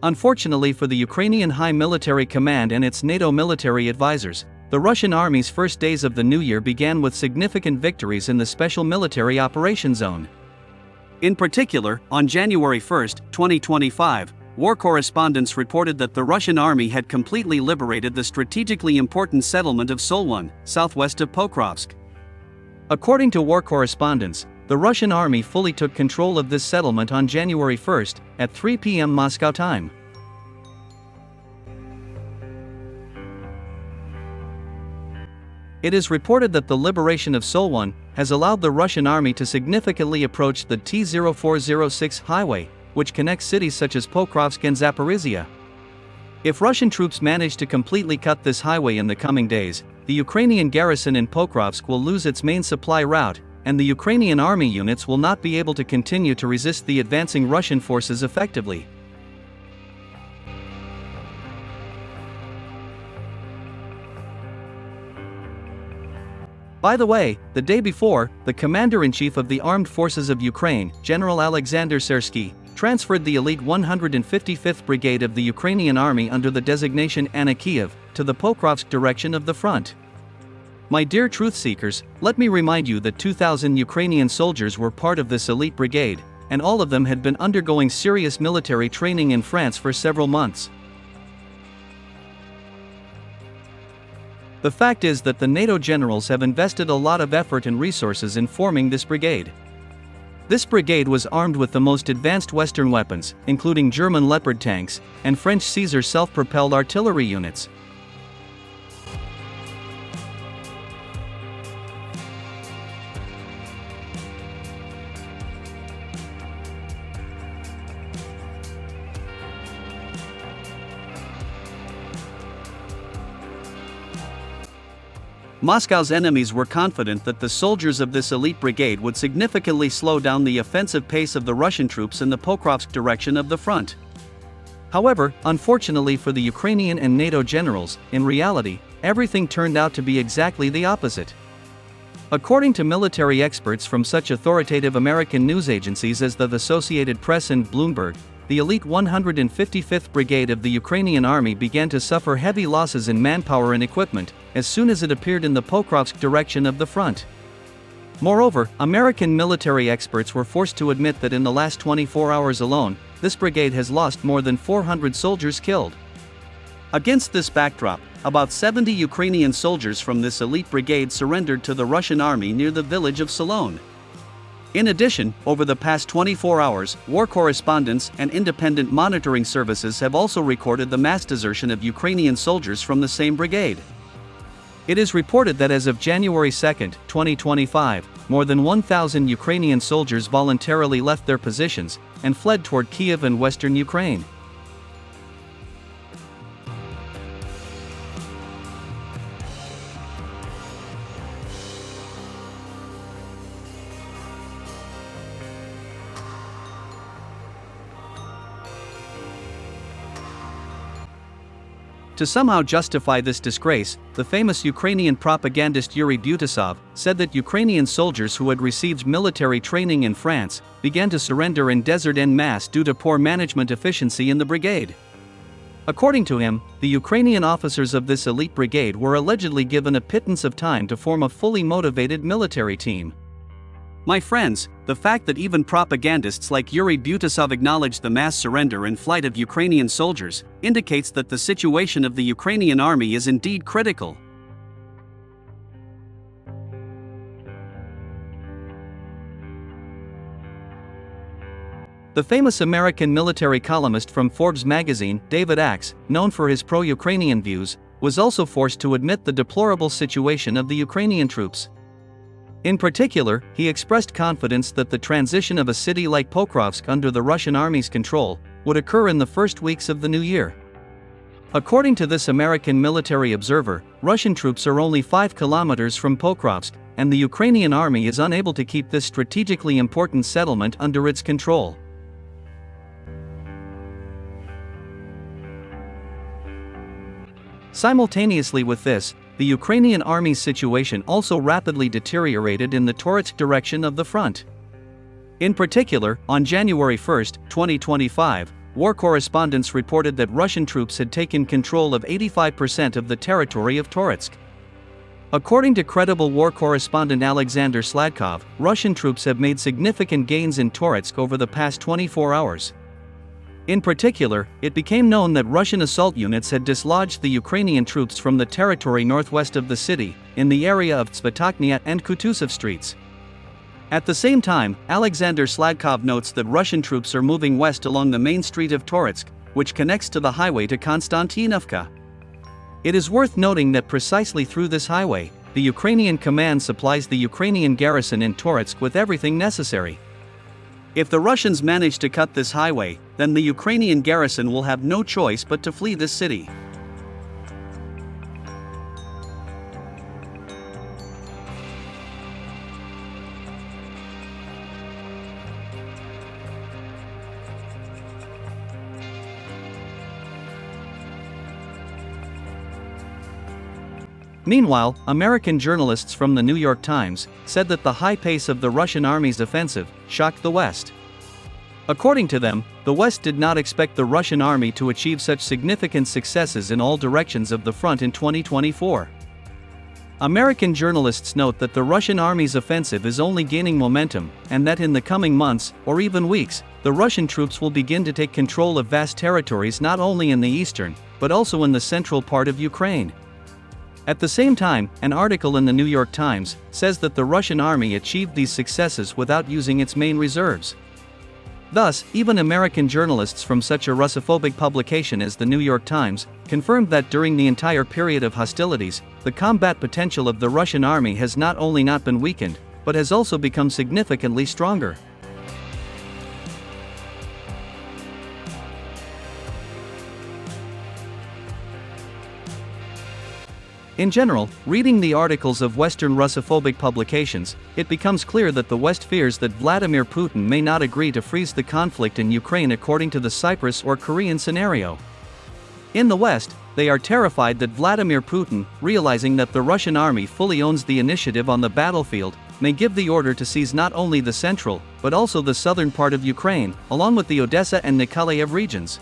Unfortunately for the Ukrainian High Military Command and its NATO military advisors, the Russian army's first days of the new year began with significant victories in the Special Military Operations Zone. In particular, on January 1, 2025, war correspondents reported that the Russian army had completely liberated the strategically important settlement of Solone, southwest of Pokrovsk. According to war correspondents, the Russian army fully took control of this settlement on January 1 at 3 p.m. Moscow time. It is reported that the liberation of Solone has allowed the Russian army to significantly approach the T-0406 highway, which connects cities such as Pokrovsk and Zaporizhia. If Russian troops manage to completely cut this highway in the coming days, the Ukrainian garrison in Pokrovsk will lose its main supply route, and the Ukrainian army units will not be able to continue to resist the advancing Russian forces effectively. By the way, the day before, the commander-in-chief of the Armed Forces of Ukraine, General Alexander Syrsky, transferred the elite 155th Brigade of the Ukrainian Army under the designation Anna Kiev to the Pokrovsk direction of the front. My dear truth seekers, let me remind you that 2,000 Ukrainian soldiers were part of this elite brigade, and all of them had been undergoing serious military training in France for several months. The fact is that the NATO generals have invested a lot of effort and resources in forming this brigade. This brigade was armed with the most advanced Western weapons, including German Leopard tanks and French Caesar self-propelled artillery units. Moscow's enemies were confident that the soldiers of this elite brigade would significantly slow down the offensive pace of the Russian troops in the Pokrovsk direction of the front. However, unfortunately for the Ukrainian and NATO generals, in reality, everything turned out to be exactly the opposite. According to military experts from such authoritative American news agencies as the Associated Press and Bloomberg, the elite 155th Brigade of the Ukrainian Army began to suffer heavy losses in manpower and equipment as soon as it appeared in the Pokrovsk direction of the front. Moreover, American military experts were forced to admit that in the last 24 hours alone, this brigade has lost more than 400 soldiers killed. Against this backdrop, about 70 Ukrainian soldiers from this elite brigade surrendered to the Russian army near the village of Solone. In addition, over the past 24 hours, war correspondents and independent monitoring services have also recorded the mass desertion of Ukrainian soldiers from the same brigade. It is reported that as of January 2, 2025, more than 1,000 Ukrainian soldiers voluntarily left their positions and fled toward Kiev and western Ukraine. To somehow justify this disgrace, the famous Ukrainian propagandist Yuri Butasov said that Ukrainian soldiers who had received military training in France began to surrender in desert en masse due to poor management efficiency in the brigade. According to him, the Ukrainian officers of this elite brigade were allegedly given a pittance of time to form a fully motivated military team. My friends, the fact that even propagandists like Yuri Butasov acknowledged the mass surrender and flight of Ukrainian soldiers indicates that the situation of the Ukrainian army is indeed critical. The famous American military columnist from Forbes magazine, David Axe, known for his pro-Ukrainian views, was also forced to admit the deplorable situation of the Ukrainian troops. In particular, he expressed confidence that the transition of a city like Pokrovsk under the Russian army's control would occur in the first weeks of the new year. According to this American military observer, Russian troops are only 5 kilometers from Pokrovsk, and the Ukrainian army is unable to keep this strategically important settlement under its control. Simultaneously with this, the Ukrainian army's situation also rapidly deteriorated in the Toretsk direction of the front. In particular, on January 1, 2025, war correspondents reported that Russian troops had taken control of 85% of the territory of Toretsk. According to credible war correspondent Alexander Sladkov, Russian troops have made significant gains in Toretsk over the past 24 hours. In particular, it became known that Russian assault units had dislodged the Ukrainian troops from the territory northwest of the city, in the area of Tsvetakhnia and Kutuzov streets. At the same time, Alexander Sladkov notes that Russian troops are moving west along the main street of Toretsk, which connects to the highway to Konstantinovka. It is worth noting that precisely through this highway, the Ukrainian command supplies the Ukrainian garrison in Toretsk with everything necessary. If the Russians manage to cut this highway, then the Ukrainian garrison will have no choice but to flee this city. Meanwhile, American journalists from the New York Times said that the high pace of the Russian army's offensive shocked the West. According to them, the West did not expect the Russian army to achieve such significant successes in all directions of the front in 2024. American journalists note that the Russian army's offensive is only gaining momentum, and that in the coming months, or even weeks, the Russian troops will begin to take control of vast territories not only in the eastern, but also in the central part of Ukraine. At the same time, an article in the New York Times says that the Russian army achieved these successes without using its main reserves. Thus, even American journalists from such a Russophobic publication as the New York Times confirmed that during the entire period of hostilities, the combat potential of the Russian army has not only not been weakened, but has also become significantly stronger. In general, reading the articles of Western Russophobic publications, it becomes clear that the West fears that Vladimir Putin may not agree to freeze the conflict in Ukraine according to the Cyprus or Korean scenario. In the West, they are terrified that Vladimir Putin, realizing that the Russian army fully owns the initiative on the battlefield, may give the order to seize not only the central, but also the southern part of Ukraine, along with the Odessa and Nikolaev regions.